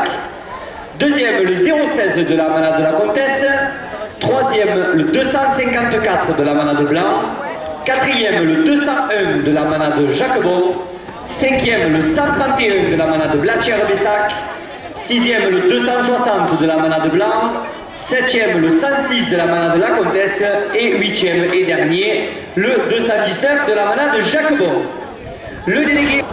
Bésac. Deuxième, le 016 de la manade de la Comtesse. Troisième, le 254 de la manade Blanc. Quatrième, le 201 de la manade Jacquebot. Cinquième, le 131 de la manade Blatière-Bessac. Sixième, le 260 de la manade Blanc. Septième, le 106 de la manade de la Comtesse. Et huitième et dernier, le 219 de la manade Jacquebot. Le délégué...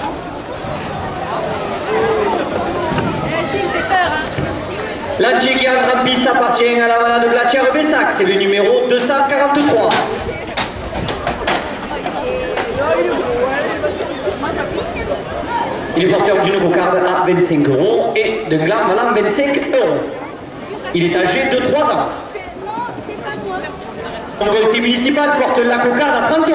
L'entier qui entre en piste appartient à la manade Blatière-Bessac, c'est le numéro 243. Il est porteur d'une cocarde à 25 € et d'un gland valant 25 €. Il est âgé de 3 ans. Le conseil municipal porte la cocarde à 30 €.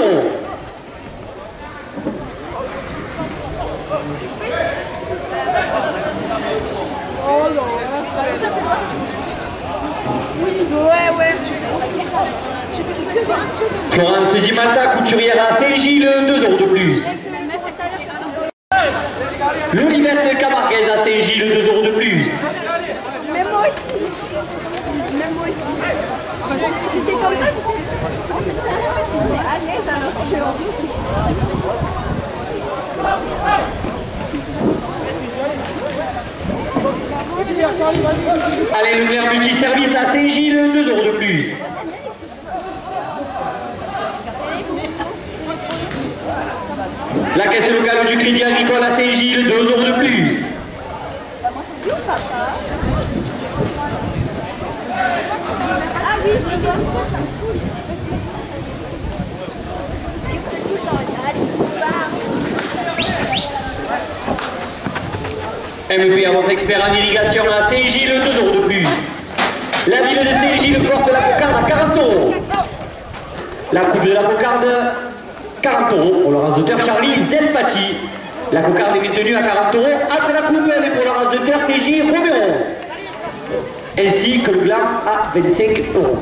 Florence Di Malta, couturière à Saint-Gilles, 2 € de plus. Le Liberté Camarguaise à Saint-Gilles, 2 € de plus. Même moi aussi. Même moi aussi. C'était comme ça. Allez, le maire multiservice à Saint-Gilles, 2 € de plus. La caisse locale du Crédit Agricole à Saint-Gilles, 2 € de plus. MP à votre expert en irrigation à Saint-Gilles, 2 € de plus. La ville de Saint-Gilles porte la cocarde à 40 €. La coupe de la cocarde, 40 € pour le raseteur Charlie Zelpati. La cocarde est maintenue à 40 € après la coupe et pour le raseteur TJ Romero. Ainsi que le gland à 25 €.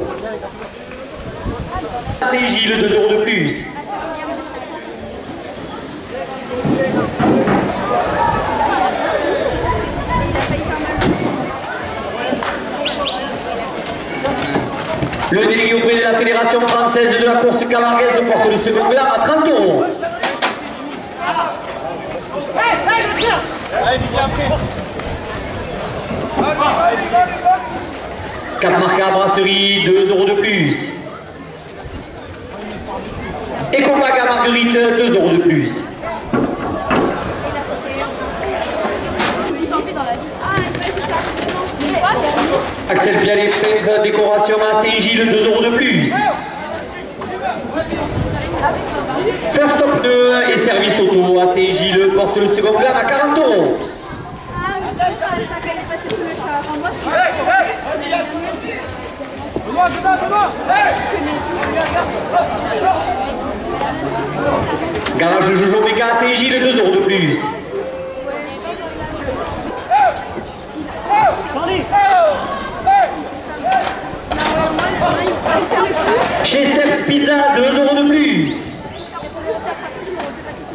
Saint-Gilles, 2 € de plus. Le délégué auprès de la Fédération française de la course camarguaise porte le second gland à 30 €. Cap Marca Brasserie, 2 € de plus. Ecopag à Marguerite, 2 € de plus. Axel Pialet, peintre décoration à Saint-Gilles, 2 € de plus. First Top Pneus et service auto à Saint-Gilles porte le second gland à 40 €. Garage de Jojo Méga à Saint-Gilles, 2 € de plus. Chez Steps Pizza, 2 € de plus.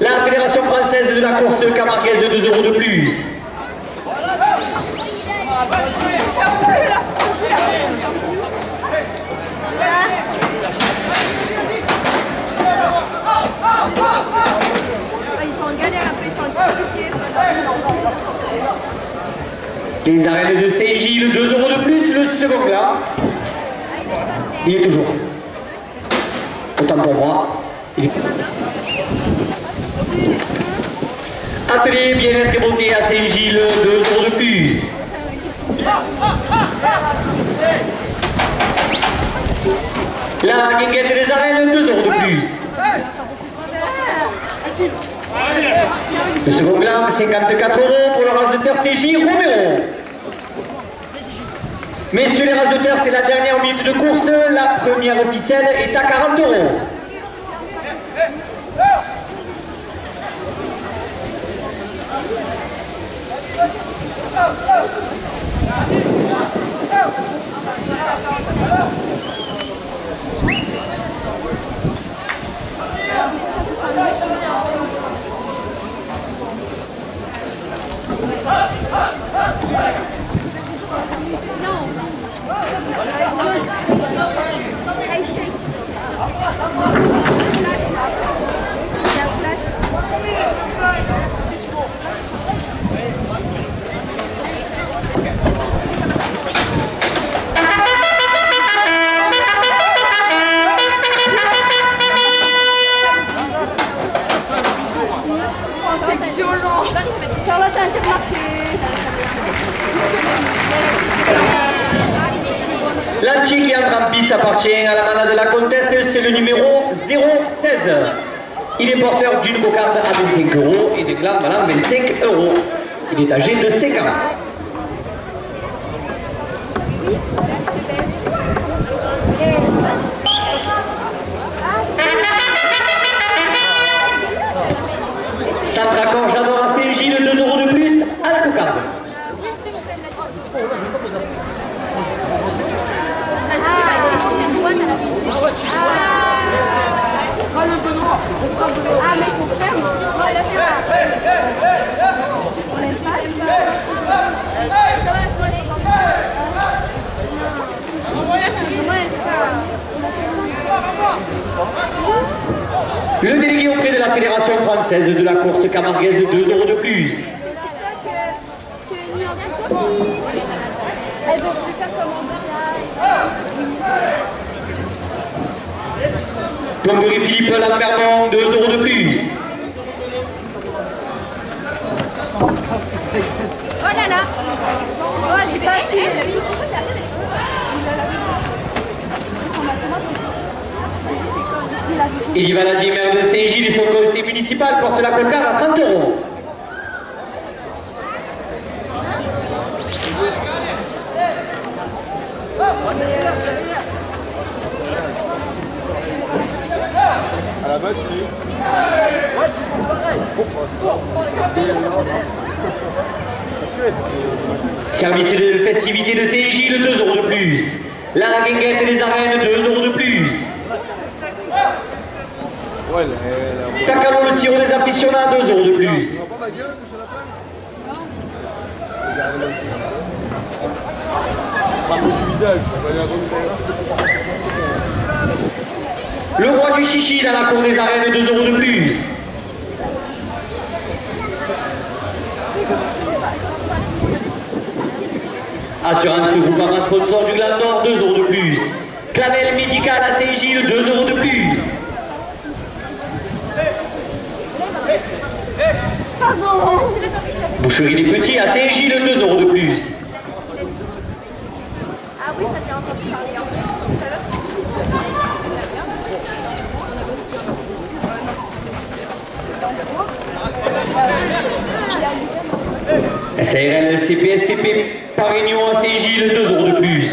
La Fédération française de la course camarguaise, 2 € de plus. Les arènes de Saint-Gilles, 2 € de plus, le second gland. Il est toujours. Autant pour moi. Atelier bien-être et beauté à Saint-Gilles, 2 € de plus. La guinguette des arènes, 2 € de plus. Le second gland, 54 € pour le raseteur TJ Romero. Messieurs les raseteurs, c'est la dernière minute de course. La première officielle est à 40 €. L'anti qui entre en piste appartient à la manade de la comtesse, c'est le numéro 016. Il est porteur d'une cocarde à 25 € et de clame à 25 €. Il est âgé de 5 ans. Centre-accord J'adore à Saint-Gilles, 2 € de plus à la cocarde. Le délégué auprès de la Fédération française de la course camarguaise, 2 € de plus. Plomberie Philippe Lambermont, 2 € de plus. Oh là là. Oh, j'ai pas su. Eddie Valadier, maire de Saint-Gilles, et son conseiller municipal porte la cocarde à 30 €. À la base, Service de festivité de Saint-Gilles, 2 € de plus. La guinguette des arènes, 2 € de plus. Tacalo, le sirop des aficionats, 2 € de plus. Le roi du chichi dans la cour des arènes, 2 € de plus. Assurance Groupama sponsor du Gland Nord, 2 € de plus. Clavel médical à Saint-Gilles, 2 € de plus. Boucherie des Petits à Saint-Gilles, 2 € de plus. Ah oui, ça j'ai entendu parler en fait. SARL CPSTP par Réunion à Saint-Gilles, 2 € de plus.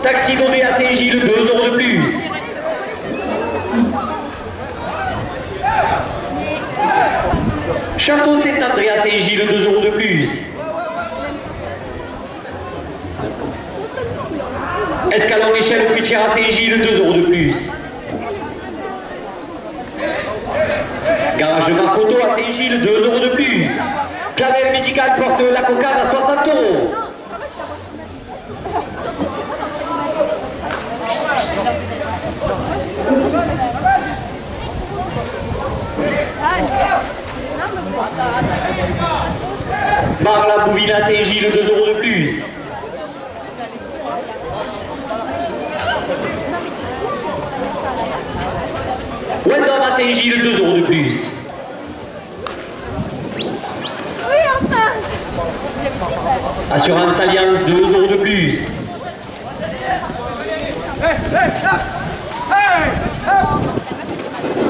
Taxi Dodé à Saint-Gilles, 2 € de plus. Château Saint-André à Saint-Gilles, 2 € de plus. Escalon Michel Fruitière à Saint-Gilles, 2 € de plus. Garage Marcoto à Saint-Gilles, 2 € de plus. Clavel médical porte la cocarde à 60 €. Marla Bouville à Saint-Gilles, 2 € de plus. Weldon à Saint-Gilles, 2 € de plus. Oui, enfin. Assurance Alliance, 2 € de plus.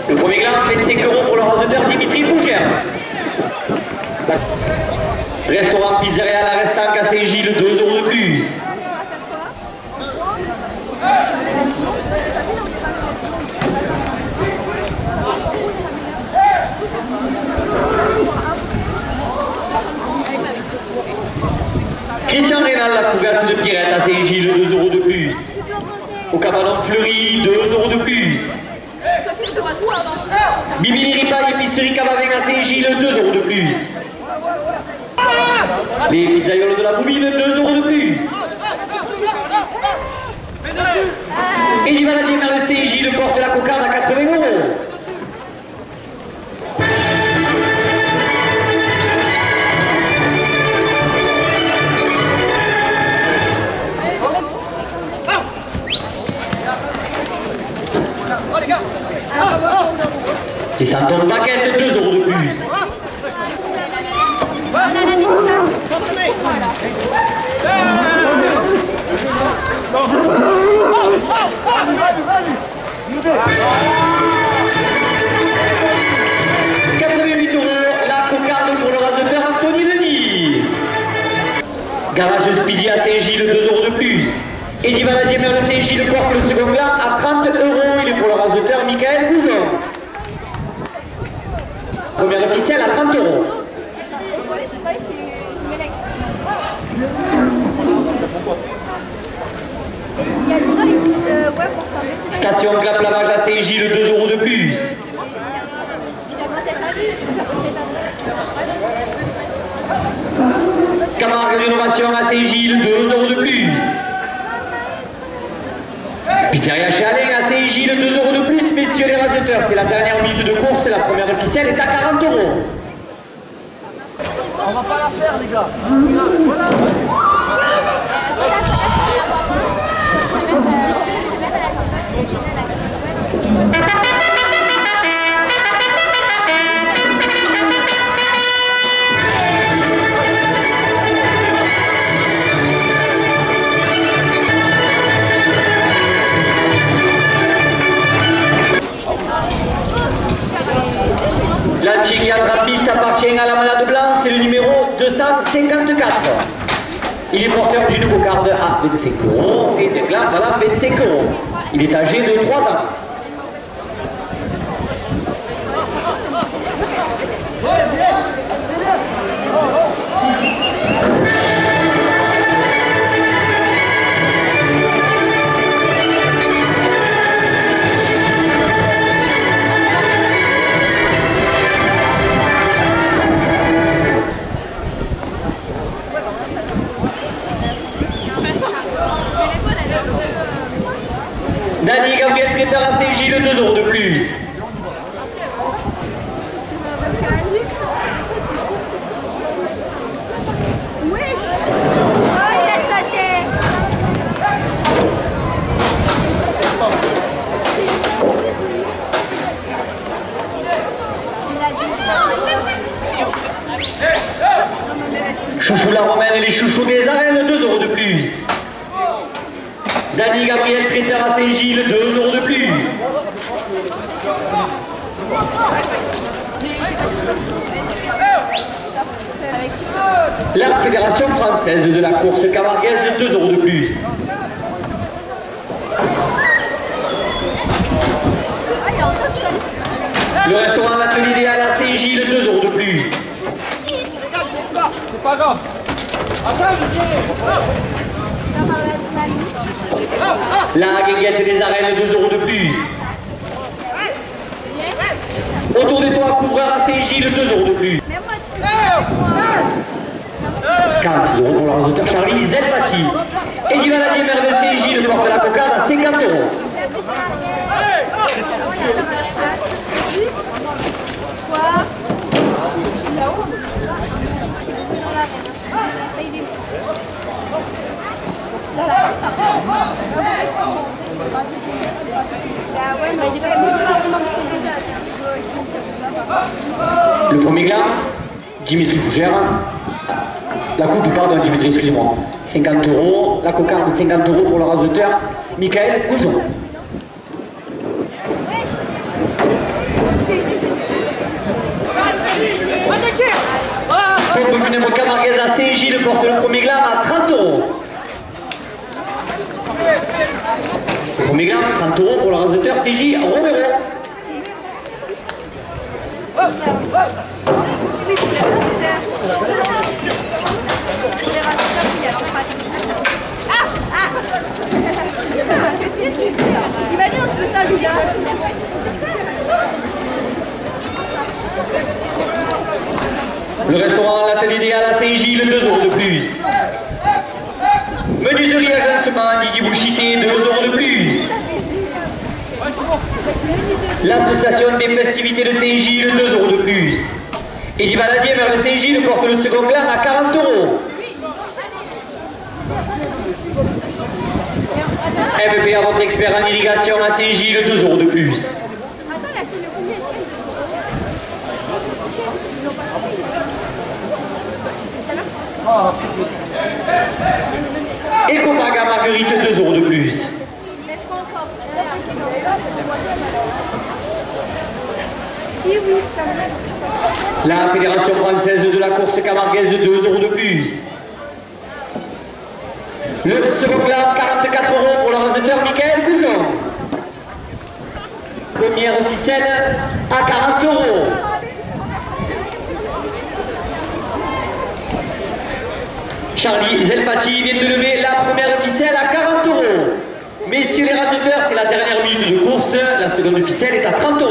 Le premier gland, 25 € pour le raseteur Dimitri Fougère. Restaurant Pizzeria La Restanque à Saint-Gilles, 2 € de plus. Christian Rénal, la fougasse de Pierrette à Saint-Gilles, 2 € de plus. Au Cabanon Fleury, 2 € de plus. Bibi Ripaille, épicerie Cabavin à Saint-Gilles, 2 € de plus. Les pizzaioles de la Boubine, 2 € de plus. Eddie Valadier, maire de Saint-Gilles, porte la cocarde à 80 €. Les Santons Baguette, 2 € de plus. La cocarde pour le raseteur Anthony Denis. Garage Speedy à Saint-Gilles, 2 € de plus. Eddie Valadier, maire de Saint-Gilles, porte le second plan à 30 €. Il est pour le raseteur Michael Goujon. Première officielle à 30 €. Station Clap Lavage à Saint-Gilles, 2 € de plus. Camargue Rénovation à Saint-Gilles, 2 € de plus. Pizzeria Chalin à Saint-Gilles, 2 € de plus. Messieurs les raseteurs, c'est la dernière minute de course. La première officielle est à 40 €. On va pas la faire, les gars. La Tchigiatra piste appartient à la Manade Blanc, c'est le numéro 254. Il est porteur d'une cocarde à 25 € et de glace à 25 €. Il est âgé de 3 ans. Dany Gabriel Traiteur à Saint-Gilles, 2 € de plus. Chouchou la Romaine et les chouchous des arènes, 2 € de plus. Dany Gabriel Traiteur à Saint-Gilles, 2 € de plus. La Fédération Française de la course camarguaise, 2 € de plus. Le restaurant L'Atelier Idéal à Saint-Gilles, 2 € de plus. C'est pas grave. La guinguette des arènes, 2 € de plus. Autour des toits couvreurs à Saint-Gilles, 2 € de plus. 46 € pour le raseteur Charlie Zelpati. Eddie Valadier, maire de Saint-Gilles, porte la cocarde à 50 €. Le premier gland, Dimitri Fougère. La coupe, pardon, Dimitri, excusez-moi. 50 €. La cocarde, 50 € pour le raseteur Michael Goujon. Pompe funèbre camarguaise à Saint-Gilles porte le premier gland à 30 €. Le premier gland, 30 € pour le raseteur TJ Romero. Le restaurant L'Atelier Idéal à Saint-Gilles, 2 € de plus. Menuiserie agencement Didier Bouchiquet, 2 € de plus. L'association des festivités de Saint-Gilles, 2 € de plus. Eddie Valadier, maire de Saint-Gilles, porte le second plan à 40 €. MP à votre expert en irrigation à Saint-Gilles, 2 € de plus. Ecomag à Marguerite, 2 € de plus. La Fédération française de la course camarguaise, 2 € de plus. Le second plan, 44 € pour le raseteur Michael Bouchon. Première ficelle à 40 €. Charlie Zelpati vient de lever la première ficelle à 40 €. Messieurs les raseteurs, c'est la dernière minute de course. La seconde ficelle est à 30 €.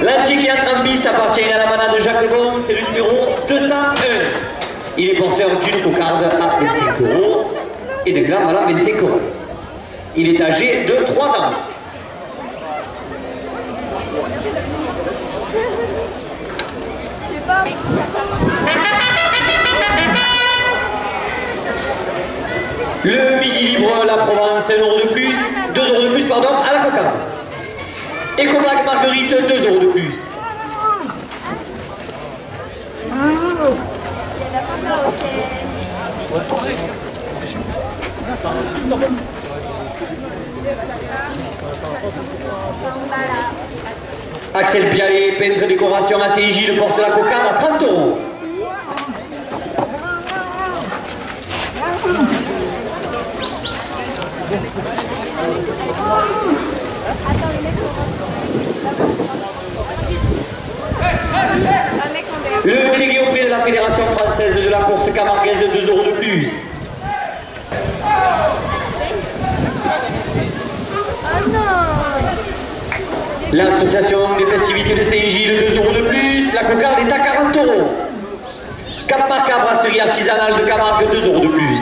L'antique qui entre en piste appartient à la manade Jacques Bon, c'est le numéro 201. Il est porteur d'une cocarde à 25 € et de glands à 25 €. Il est âgé de 3 ans. Le Midi Libre, la Provence, 1 € de plus, 2 € de plus, pardon, à la cocarde. Ecomag Marguerite, 2 € de plus. Axel Pialet, peintre décoration à Saint-Gilles, porte la cocarde à 30 €. Le délégué au prix de la Fédération française de la course camarguaise, 2 € de plus. L'association des festivités de Saint-Gilles, 2 € de plus. La cocarde est à 40 €. Cap Marca, brasserie artisanale de Camargue, 2 € de plus.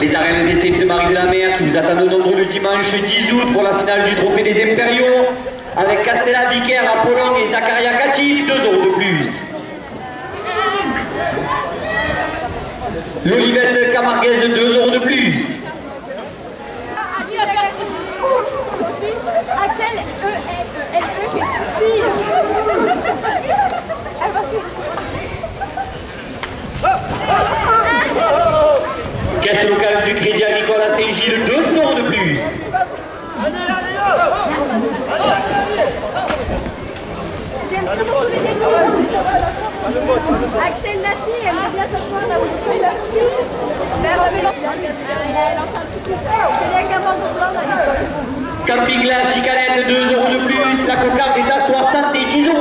Les arènes des Sainte-Marie-de-la-Mer qui vous attendent nombreux le dimanche 10 août pour la finale du Trophée des Impériaux avec Castella Vicaire, Apollon et Zacharia Catif, 2 € de plus. L'Olivette Camarguaise, 2 € de plus. Axel, Caisse locale du Crédit Agricole à Saint-Gilles, 2 € de plus. Axel Nati aimerait bien s'asseoir là où il fait la fille. Elle lance un petit peu. C'est avec un bandeau blanc dans l'école. Camping La Chicanette, 2 € de plus. La cocarde est à 70 €.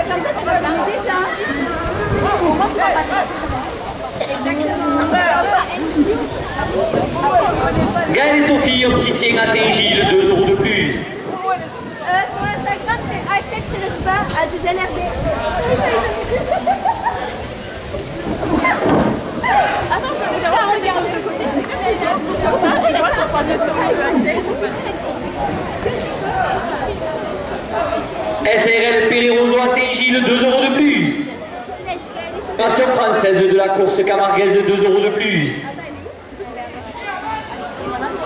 Comme ça, tu vas garder ça. Gaël et Sophie, opticien à Saint-Gilles, 2 € de plus. Sur Instagram, c'est Axel-Bas à du NRD. Attends, ça regarde de côté. SRL Péléroso à Saint-Gilles, 2 € de plus. Nation française de la course camarguaise, 2 € de plus.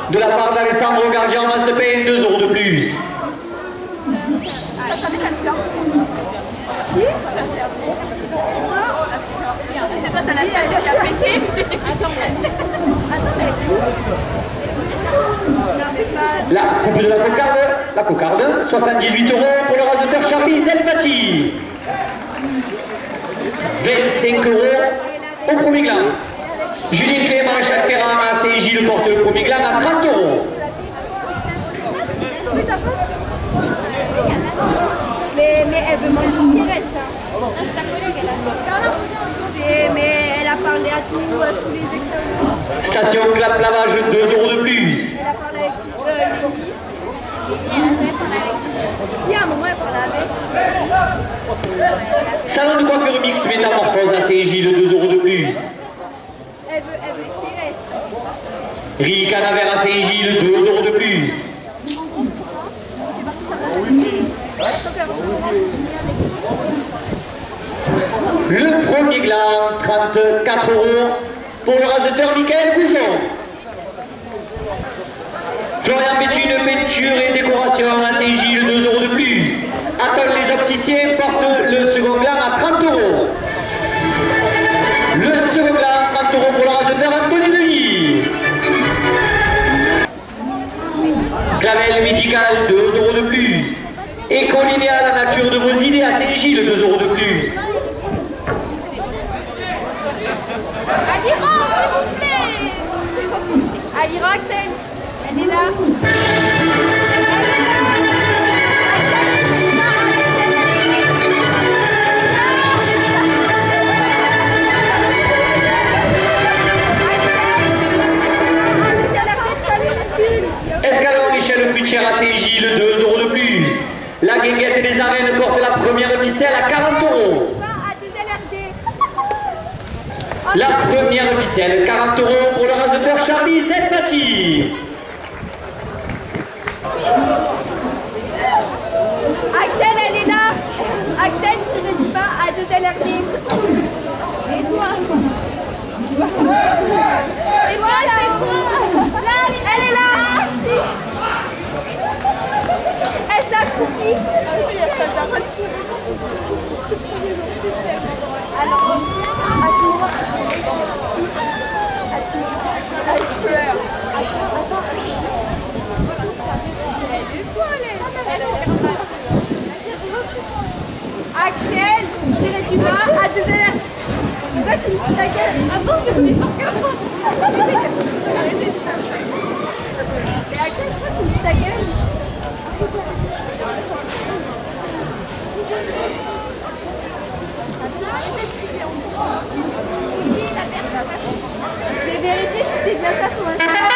De la part d'Alessandro Gargia en masse de pain, 2 € de plus. C'est toi, ça l'a chassé, qui a pressé. La coupe de la cocarde, 78 € pour le raseteur Charlie Zelpati. 25 € au premier gland. Julien Clément, Jacques Ferrand à Saint-Gilles porte le premier gland à 30 €. Mais elle veut manger ce qui reste. C'est sa collègue, elle a mais elle a parlé à tous les examens. Station classe lavage, 2 € de plus. Elle a parlé avec si à un moment elle parlait avec. Salon de coiffure mixte métamorphose à Saint-Gilles, 2 € de plus. Elle veut qu'il reste. Riz canavère à Saint-Gilles, 2 € de plus. Le premier gland, 34 € pour le raseteur Michael Goujon. Florian Béthune, peinture et décoration à Saint-Gilles, 2 € de plus. Atoll les opticiens porte le second gland à 30 €. Le second gland, 30 € pour le raseteur Anthony Denis. Clavel médical, 2 € de plus. Écolinéa la nature de vos idées à Saint-Gilles, 2 € de plus. Alira, s'il vous plaît. Alira, Axel, elle est là. Escalon Michel Pritcher à Saint-Gilles, 2 € de plus. La guinguette des arènes porte la première ficelle à 40 €. La première ficelle, 40 € pour le raseteur Charlie Zelfati. Axel, elle est là. Axel, je ne dis pas à 2 LRD. Et toi? Et voilà. Elle est là. Elle s'accroupit. Alors, Axel, tu vas à 2 heures. Pourquoi tu me dis ta gueule? Ah bon, je ne sais pas. Mais Axel, pourquoi tu me dis ta gueule? Je vais vérifier si c'est bien ça son Instagram.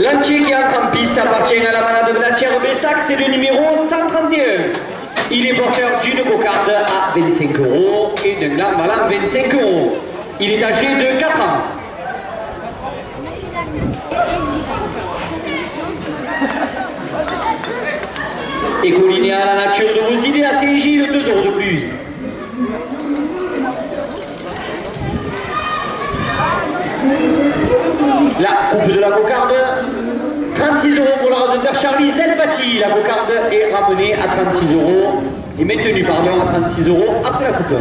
L'entier qui entre en piste appartient à la manade de la Tière Bessac, c'est le numéro 131. Il est porteur d'une cocarde à 25 € et d'un gland valant 25 €. Il est âgé de 4 ans. Écolinéa à la nature de vos idées à Saint-Gilles, 2 € de plus. La coupe de la cocarde, 36 € pour le raseteur Charlie Zelfati. La cocarde est ramenée à 36 € et maintenue pardon, à 36 € après la coupe.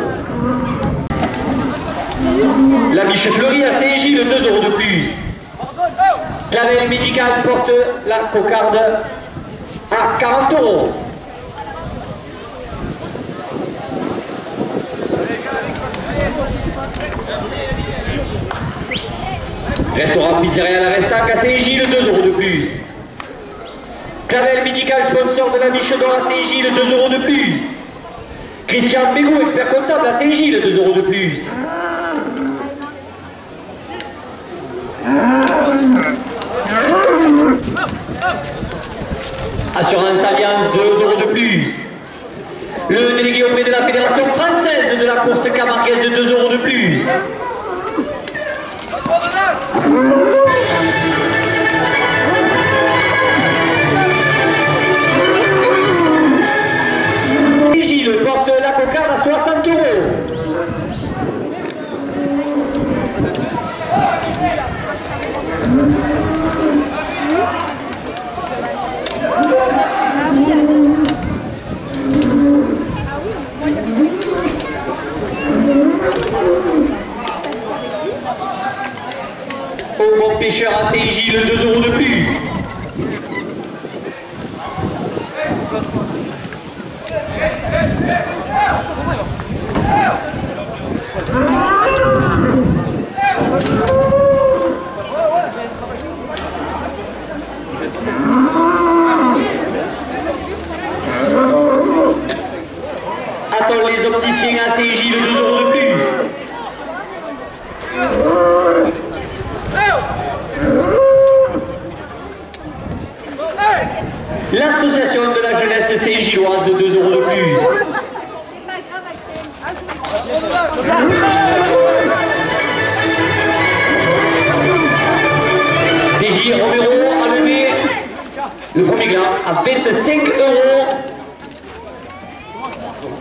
La biche fleurie à Saint-Gilles, 2 € de plus. Clavel médical porte la cocarde à 40 €. Restaurant Pizzeria La Restac à Saint-Gilles, 2 € de plus. Clavel médical sponsor de la Biche d'Or à Saint-Gilles, 2 € de plus. Christian Bégaud, expert comptable à Saint-Gilles, 2 € de plus. Assurance Alliance, 2 € de plus. Le délégué auprès de la Fédération française de la course camarguaise, 2 € de plus. Gilles porte la cocarde à 60 €. Attends les opticiens à CJ de 2 € de plus. L'association de la jeunesse CJloise de 2 € de plus. DJ Romero a levé le premier gland à 25 €.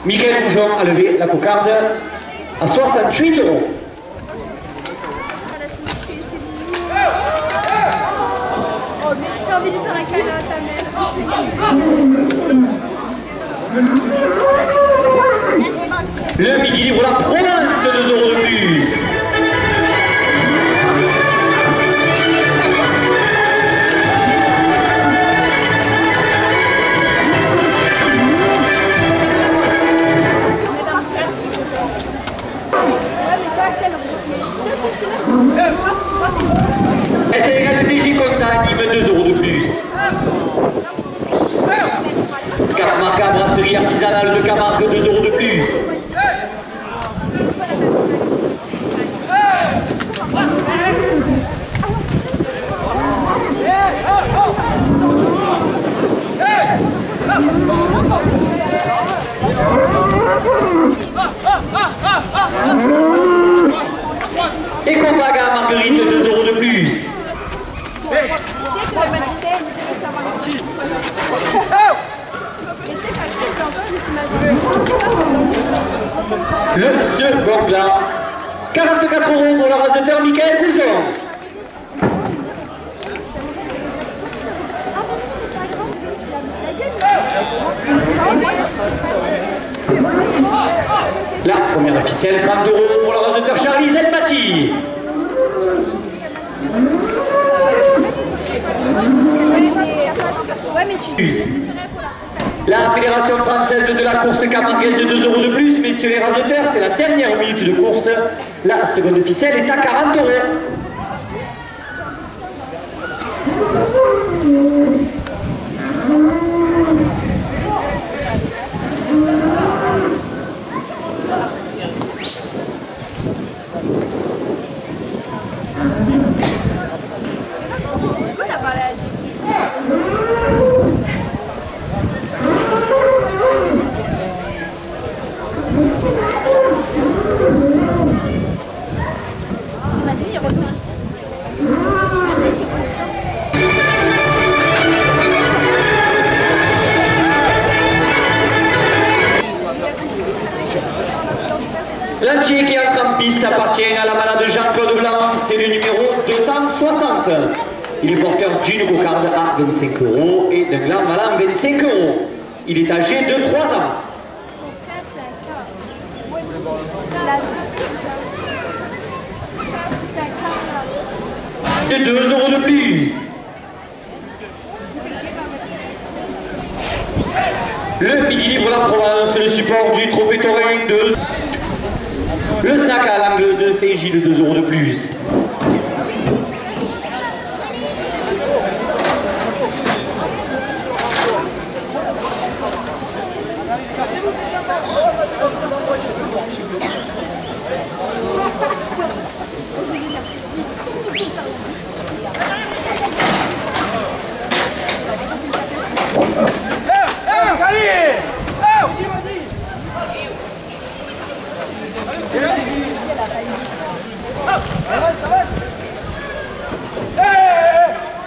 Michael Goujon a levé la cocarde à 68 €. J'ai envie de faire un câlin à ta mère. Le Midi Libre la province de 2 € de plus. SRL TJ Contact, 2 € de plus. Camargue brasserie artisanale de Camargue, 2 € de plus. Et Compaga Marguerite, 2 € de plus. Le second plat, 44 € pour le raseteur Michael Goujon. La première ficelle, 30 € pour le raseteur Charlie Zelmati. La Fédération française de la course camarguaise de 2 € de plus, messieurs les raseteurs, c'est la dernière minute de course. La seconde ficelle est à 40 €. L'entier qui entre en piste appartient à la malade Jean-Claude Blanc, c'est le numéro 260. Il est porteur d'une cocarde à 25 € et d'un gland malin 25 €. Il est âgé de 3 ans. De 2 € de plus. Le Midi Libre la Provence, le support du trophée taurin de... Le snack à l'angle de CJ de 2 € de plus.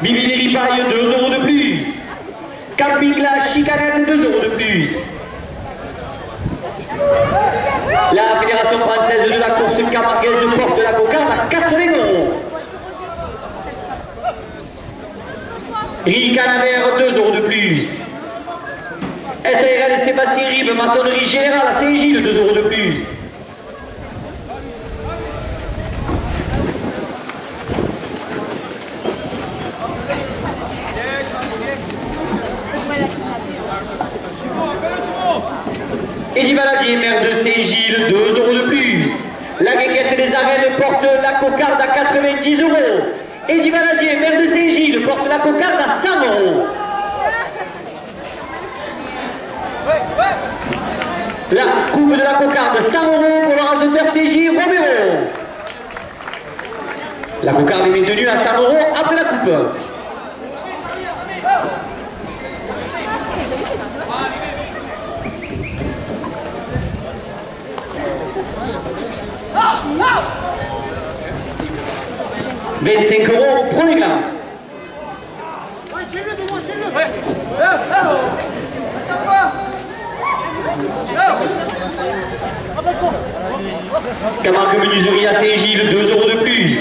Bibi les Ripailles, 2 € de plus. Camping la Chicanette, 2 € de plus. La Fédération française de la course camarguaise porte la cocarde à 80 €. Riz Canavert, 2 € de plus. SARL Sébastien Rive, maçonnerie générale à Saint-Gilles, 2 € de plus. Eddie Valadier, maire de Saint-Gilles, 2 € de plus. La Guinguette des Arènes porte la cocarde à 90 €. Eddie Valadier, maire de Saint-Gilles, porte la cocarde à 100 €. euros. La coupe de la cocarde, 100 euros pour le raseteur TJ Romero. La cocarde est maintenue à 100 euros après la coupe. « 25 euros, premier glas. Camargue Menuiserie à Saint-Gilles, 2 euros de plus.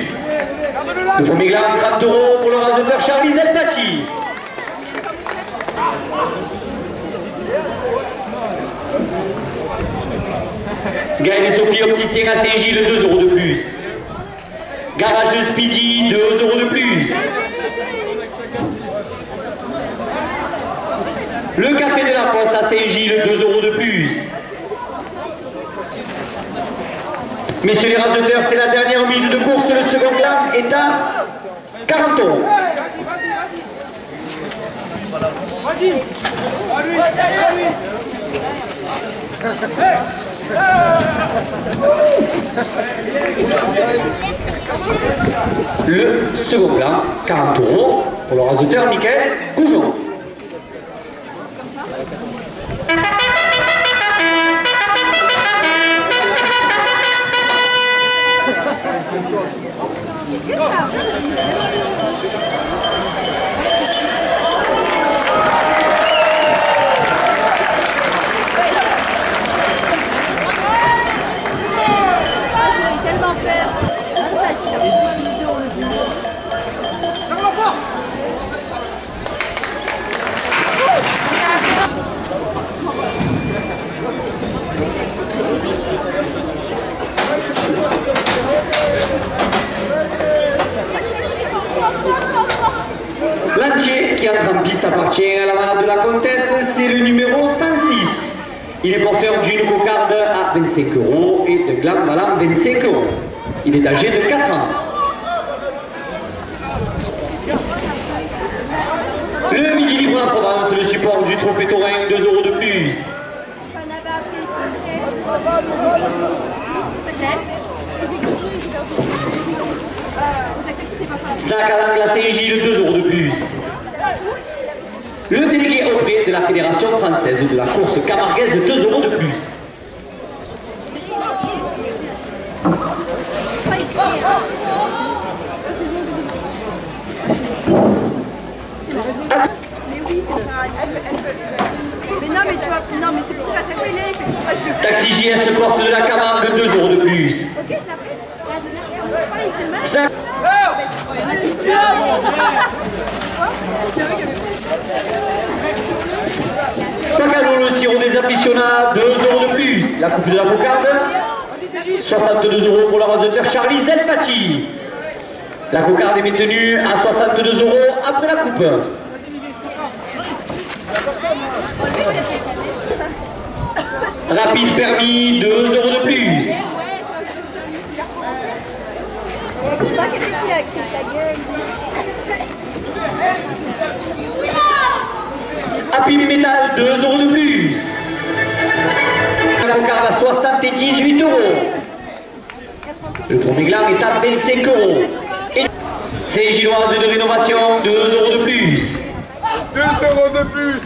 Le premier glas, 30 euros pour le raseteur Charlie Zeltati. Gaël et Sophie Opticien à Saint-Gilles, 2 euros de plus. Garage Speedy, 2 euros de plus. Le café de la Poste à Saint-Gilles, 2 euros de plus. Messieurs les raseteurs, c'est la dernière minute de course. Le second glas est à 40 euros. Le second plat, 40 euros pour le raseteur Michael Goujon. L'entier qui entre en piste appartient à la malade de la comtesse, c'est le numéro 106. Il est porteur d'une cocarde à 25 euros et de glam malam 25 euros. Il est âgé de 4 ans. Le Midi Libre en Provence, le support du trophée taurin, 2 euros de plus. Zach à la Saint-Gilles, 2 euros de plus. Le délégué auprès de la Fédération française de la course camarguaise, 2 euros de plus. Mais non, mais tu vois, non, mais c'est pour à chaque fois il est. Taxi JS porte de la Camargue, 2 euros de plus. Pacano, le sirop des aficionats, 2 euros de plus. La coupe de la cocarde, 62 euros pour le raseteur Charlie Zelfati. La cocarde est maintenue à 62 euros après la coupe. Rapide permis, 2 euros de plus. Happy Metal, 2 euros de plus. La cocarde à 78 euros. Le premier glam est à 25 euros. C'est Gilloise de rénovation, 2 euros de plus. 2 euros de plus.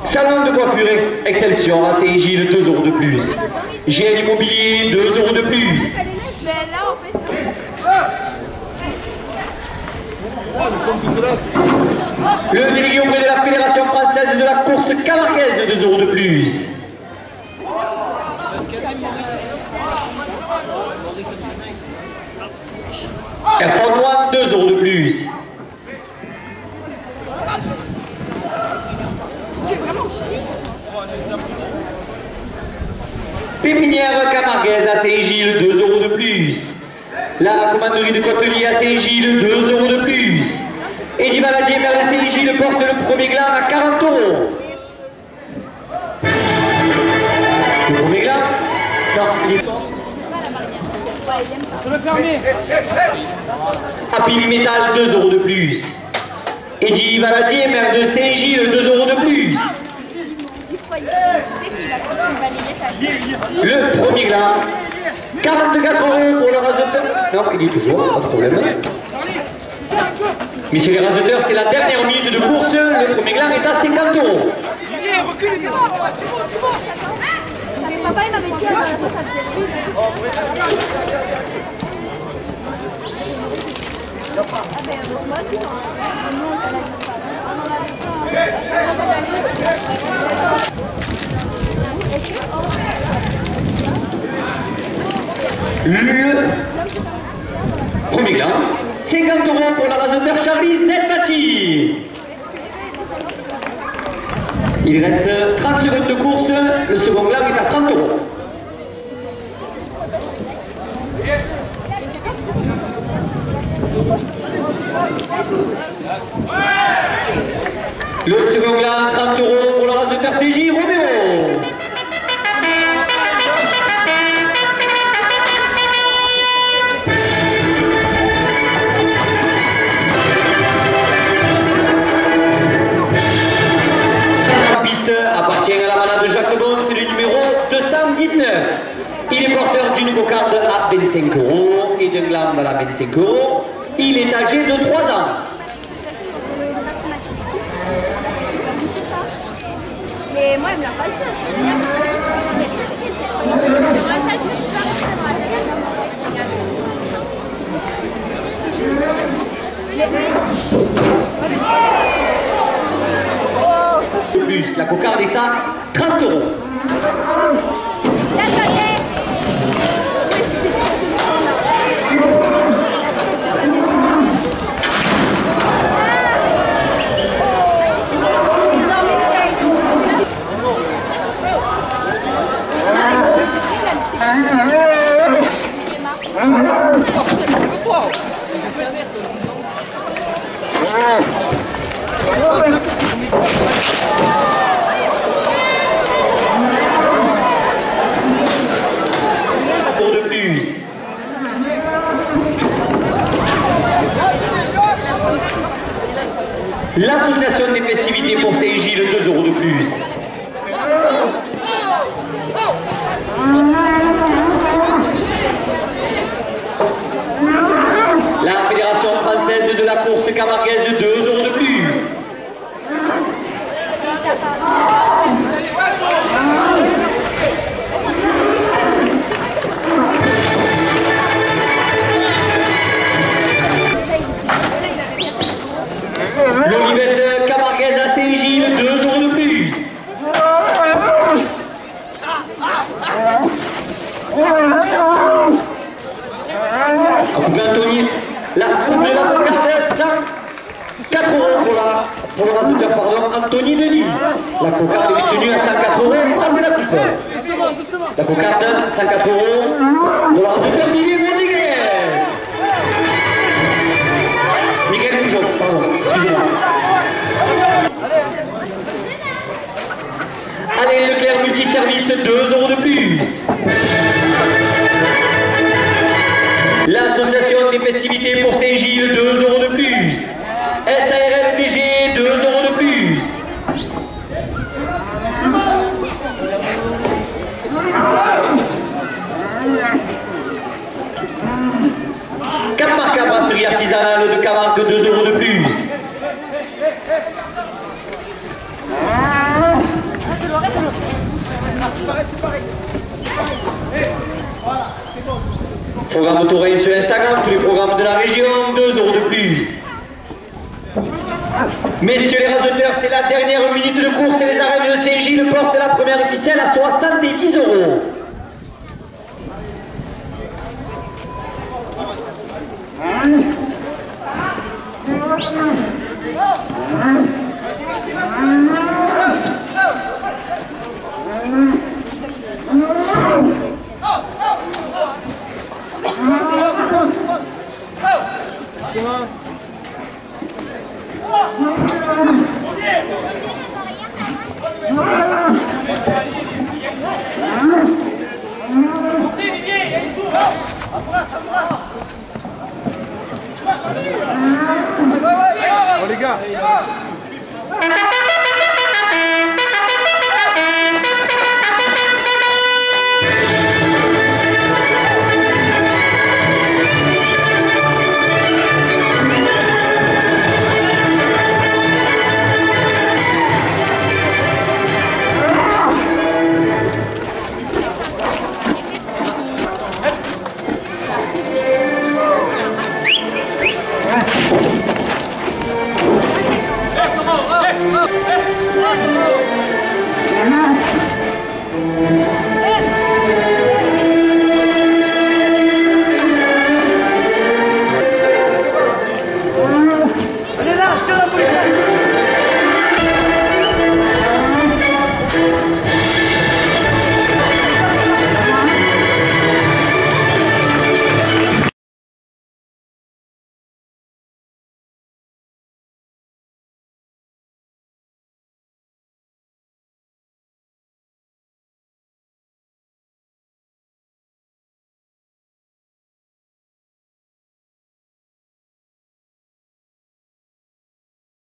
Salon de coiffure Excelsior à Saint-Gilles, 2 euros de plus. GL Immobilier, 2 euros de plus. Le délégué auprès de la Fédération française de la course camarguaise, 2 euros de plus. Air Force One, 2 euros de plus. Pépinière camarguaise à Saint-Gilles, 2 euros de plus. La commanderie de Cotelier à Saint-Gilles, 2 euros de plus. Eddie Valadier vers la Saint-Gilles porte le premier glam à 40 euros. Le premier glam, non, il est... Happy Metal, 2 € de plus. Eddie Valadier, maire de Saint-Gilles, 2 € de plus. Le premier gland, 44 € pour le raseteur. Non, il est toujours, pas de problème. Messieurs les raseteurs, c'est la dernière minute de course. Le premier gland est à 50 €. Papa, il m'avait dit à la Le premier gland, 50 € pour la raseteur Charlie Despachi. Il reste 30 secondes de course, le second gland est à 30 €. Le second gland, 30 € pour le raseteur TJ Roméo. Appartient à la manade de Jacobon, c'est le numéro 219. Il est porteur d'une cocarde à 25 € et d'un gland à 25 €. Il est âgé de 3 ans. Mais moi, elle me l'a pas dit. Plus, la cocarde est à 30 €. De plus. L'association des festivités pour Saint-Gilles, 2 € de plus. La Fédération française de la course camarguaise, 2 € de plus. L'Olivette camarguaise à Saint-Gilles, 2 € de plus. La coupe de la cocarde, 104 € pour le raseteur, pardon, Anthony Denis. La cocarde est tenue à 104 € passez la coupe. La cocarde, 104 € pour le raseteur Miguel Rodriguez. Miguel Rougeau, pardon, excusez-moi. Allez, Leclerc multiservice, 2 € de plus. L'association des festivités pour Saint-Gilles, 2 € de plus. SARLDG, 2 € de plus. Cap Marca brasserie artisanale de Camargue, 2 € de plus. Programme autoré sur Instagram, tous les programmes de la région, 2 € de plus. Messieurs les raseteurs, c'est la dernière minute de course et les arènes de Saint-Gilles portent la première ficelle à 70 €.